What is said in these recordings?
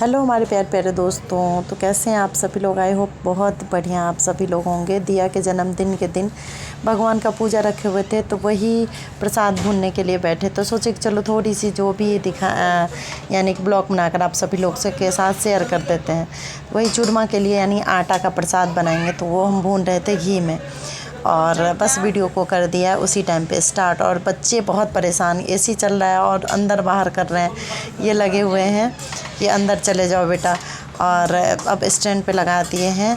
Hello हमारे प्यारे प्यारे दोस्तों, तो कैसे हैं आप सभी लोग। आई होप बहुत बढ़िया आप सभी लोग होंगे। दिया के जन्मदिन के दिन भगवान का पूजा रखे हुए थे, तो वही प्रसाद भूनने के लिए बैठे, तो सोचे कि चलो थोड़ी सी जो भी यानी कि ब्लॉग बनाकर आप सभी लोग से के साथ शेयर कर देते हैं। वही चूरमा के लिए यानी आटा का प्रसाद बनाएंगे, तो वो हम भून रहे थे घी में, और बस वीडियो को कर दिया उसी टाइम पे स्टार्ट। और बच्चे बहुत परेशान, एसी चल रहा है और अंदर बाहर कर रहे हैं, ये लगे हुए हैं कि अंदर चले जाओ बेटा। और अब स्टैंड पे लगा दिए हैं।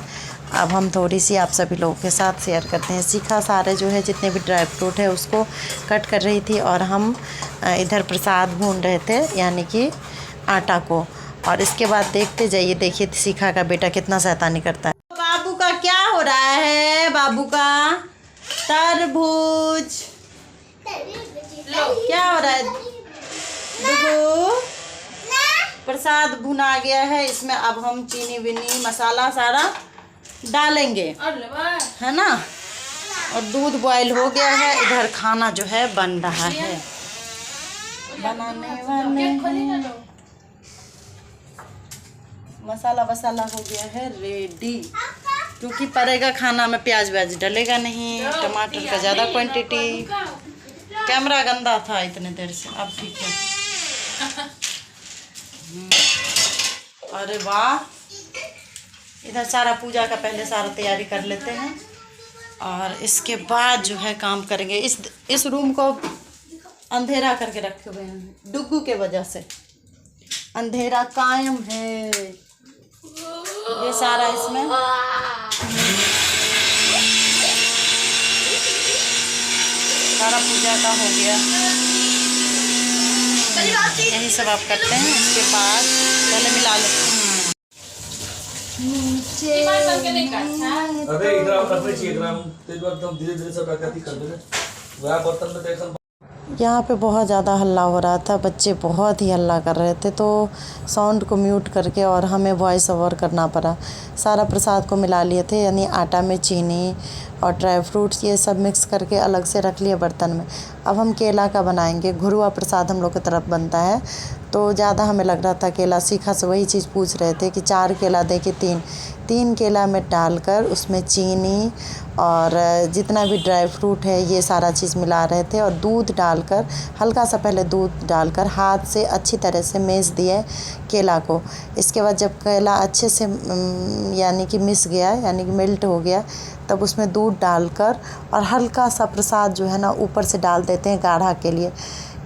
अब हम थोड़ी सी आप सभी लोगों के साथ शेयर करते हैं। सीखा सारे जो है जितने भी ड्राई फ्रूट है उसको कट कर रही थी, और हम इधर प्रसाद भून रहे थे यानी कि आटा को। और इसके बाद देखते जाइए, देखिए सीखा का बेटा कितना शैतानी करता है। बाबू का क्या हो रहा है? बाबू का तरबूज क्या हो रहा है? दुगु प्रसाद भुना गया है, इसमें अब हम चीनी विनी मसाला सारा डालेंगे, है ना। और दूध बॉईल हो गया है, इधर खाना जो है बन रहा है, बनाने वाले मसाला वसाला हो गया है रेडी। क्योंकि पड़ेगा खाना में, प्याज व्याज डलेगा नहीं, टमाटर का ज़्यादा क्वांटिटी। कैमरा गंदा था इतने देर से, अब ठीक है। अरे वाह, इधर सारा पूजा का पहले सारा तैयारी कर लेते हैं, और इसके बाद जो है काम करेंगे। इस रूम को अंधेरा करके रखे हुए हैं डुग्गू के वजह से, अंधेरा कायम है। ये सारा इसमें सारा पूजा का हो गया, यही सब आप करते हैं। इसके बाद पहले मिला लेते हैं। अरे इधर आप करने चाहिए, इधर हम धीरे धीरे सब कर देंगे। वह बर्तन में देखो। यहाँ पे बहुत ज़्यादा हल्ला हो रहा था, बच्चे बहुत ही हल्ला कर रहे थे, तो साउंड को म्यूट करके और हमें वॉइस ओवर करना पड़ा। सारा प्रसाद को मिला लिए थे, यानी आटा में चीनी और ड्राई फ्रूट्स ये सब मिक्स करके अलग से रख लिए बर्तन में। अब हम केला का बनाएंगे। घुरुआ प्रसाद हम लोग की तरफ बनता है, तो ज़्यादा हमें लग रहा था केला। सीखा से वही चीज़ पूछ रहे थे कि 4 केला दे कि 3 केला में डालकर उसमें चीनी और जितना भी ड्राई फ्रूट है ये सारा चीज़ मिला रहे थे, और दूध डालकर हल्का सा पहले दूध डालकर हाथ से अच्छी तरह से मेस दिए केला को। इसके बाद जब केला अच्छे से यानी कि मिस गया, यानी कि मेल्ट हो गया, तब उसमें दूध डालकर और हल्का सा प्रसाद जो है ना ऊपर से डाल देते हैं गाढ़ा के लिए।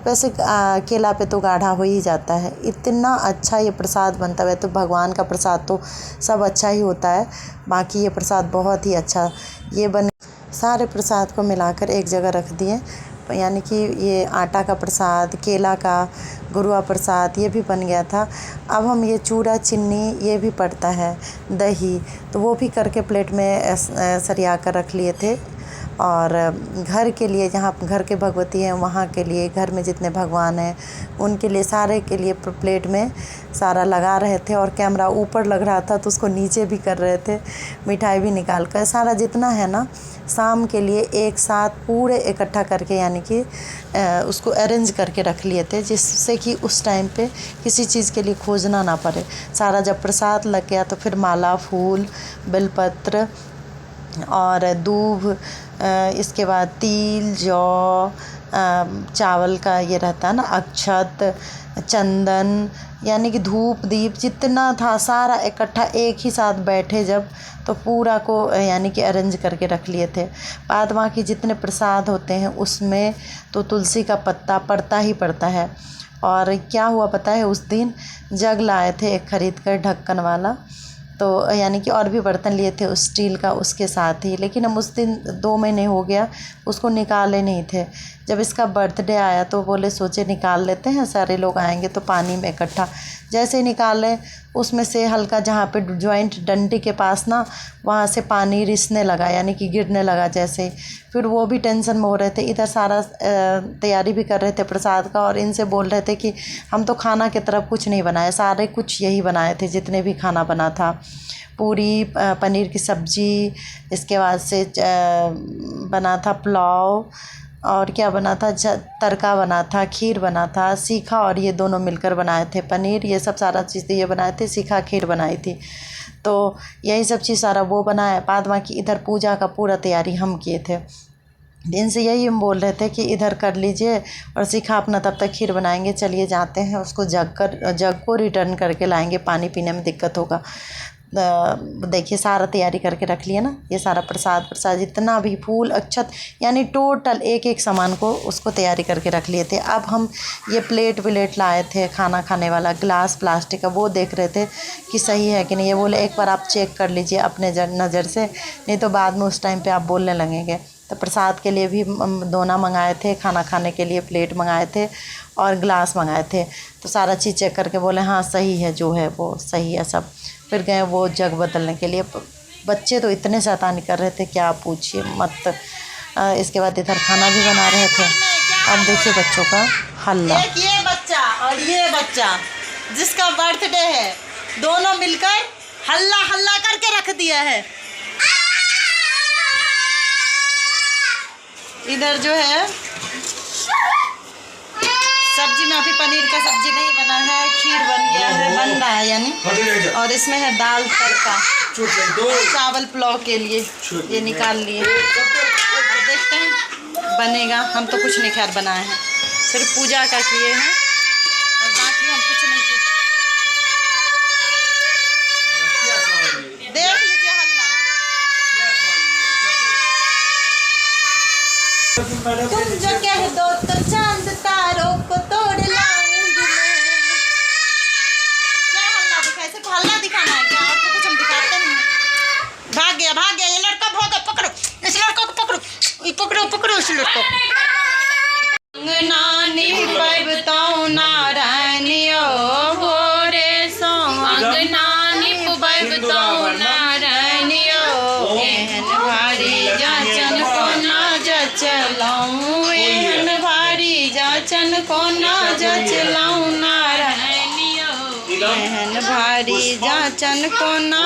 वैसे केला पे तो गाढ़ा हो ही जाता है। इतना अच्छा ये प्रसाद बनता है। तो भगवान का प्रसाद तो सब अच्छा ही होता है, बाकी ये प्रसाद बहुत ही अच्छा ये बन। सारे प्रसाद को मिलाकर एक जगह रख दिए, यानी कि ये आटा का प्रसाद, केला का, गुरुआ प्रसाद ये भी बन गया था। अब हम ये चूड़ा चीनी ये भी पड़ता है, दही, तो वो भी करके प्लेट में सरिया कर रख लिए थे। और घर के लिए, जहाँ घर के भगवती हैं वहाँ के लिए, घर में जितने भगवान हैं उनके लिए, सारे के लिए प्लेट में सारा लगा रहे थे। और कैमरा ऊपर लग रहा था तो उसको नीचे भी कर रहे थे, मिठाई भी निकाल कर सारा जितना है ना शाम के लिए एक साथ पूरे इकट्ठा करके, यानी कि उसको अरेंज करके रख लिए थे, जिससे कि उस टाइम पे किसी चीज़ के लिए खोजना ना पड़े। सारा जब प्रसाद लग गया तो फिर माला, फूल, बेलपत्र और दूब, इसके बाद तिल, जौ, चावल का ये रहता है ना, अक्षत, चंदन, यानी कि धूप दीप जितना था सारा इकट्ठा एक ही साथ बैठे जब, तो पूरा को यानी कि अरेंज करके रख लिए थे। बाद बाकी जितने प्रसाद होते हैं उसमें तो तुलसी का पत्ता पड़ता ही पड़ता है। और क्या हुआ पता है, उस दिन जग लाए थे एक खरीद कर ढक्कन वाला, तो यानी कि और भी बर्तन लिए थे उस स्टील का उसके साथ ही, लेकिन हम उस दिन 2 महीने हो गया उसको निकाले नहीं थे। जब इसका बर्थडे आया तो बोले सोचे निकाल लेते हैं, सारे लोग आएंगे तो पानी में इकट्ठा। जैसे ही निकाले उसमें से हल्का जहाँ पे जॉइंट डंडी के पास ना, वहाँ से पानी रिसने लगा, यानी कि गिरने लगा जैसे। फिर वो भी टेंशन में हो रहे थे, इधर सारा तैयारी भी कर रहे थे प्रसाद का, और इनसे बोल रहे थे कि हम तो खाना की तरफ कुछ नहीं बनाए, सारे कुछ यही बनाए थे जितने भी खाना बना था। पूरी, पनीर की सब्ज़ी, इसके बाद से बना था पुलाव, और क्या बना था, तड़का बना था, खीर बना था, सीखा और ये दोनों मिलकर बनाए थे, पनीर ये सब सारा चीज़ ये बनाए थे, सीखा खीर बनाई थी। तो यही सब चीज़ सारा वो बनाया। बाद बाकी इधर पूजा का पूरा तैयारी हम किए थे। इनसे यही हम बोल रहे थे कि इधर कर लीजिए और सीखा अपना, तब तक खीर बनाएंगे, चलिए जाते हैं, उसको जग को रिटर्न करके लाएंगे, पानी पीने में दिक्कत होगा। देखिए सारा तैयारी करके रख लिया ना, ये सारा प्रसाद जितना भी फूल अक्षत यानी टोटल एक एक सामान को उसको तैयारी करके रख लिए थे। अब हम ये प्लेट लाए थे, खाना खाने वाला ग्लास प्लास्टिक का, वो देख रहे थे कि सही है कि नहीं। ये बोले एक बार आप चेक कर लीजिए अपने नज़र से, नहीं तो बाद में उस टाइम पे आप बोलने लगेंगे। तो प्रसाद के लिए भी दोना मंगाए थे, खाना खाने के लिए प्लेट मंगाए थे और ग्लास मंगाए थे। तो सारा चीज़ चेक करके बोले हाँ सही है, जो है वो सही है सब। फिर गए वो जग बदलने के लिए। बच्चे तो इतने शैतानी कर रहे थे क्या पूछिए मत। इसके बाद इधर खाना भी बना रहे थे। अब देखिए बच्चों का हल्ला। एक ये बच्चा और ये बच्चा जिसका बर्थडे है, दोनों मिलकर हल्ला हल्ला करके रख दिया है। इधर जो है सब्जी में अभी पनीर का सब्जी नहीं बना है, खीर बन गया है, बन रहा है यानी। और इसमें है दाल तड़का, चावल पुलाव के लिए ये निकाल लिए। अब देखते हैं बनेगा। हम तो कुछ नहीं खैर बनाए हैं, सिर्फ पूजा का किए हैं और बाकी हम कुछ नहीं किए। देख लीजिए हल्ला। तुम जो कह दो तो चांद तारों को तोड़ लाऊंगी मैं। क्या हल्ला दिखाए? सिर्फ हल्ला दिखाना है क्या? और तो कुछ हम दिखाते नहीं। भाग गया ये लड़का, भागा, पकड़ो इस लड़का को, पकड़ो इस लड़का को। नानी बबताऊ नारायणियो हो रे सो, नानी बबताऊ नारायणियो, एहन भारी जाचन को ना जचलाऊं, एहन भारी जाचन को ना जचलाऊं नारायणियो, एहन भारी जाचन को ना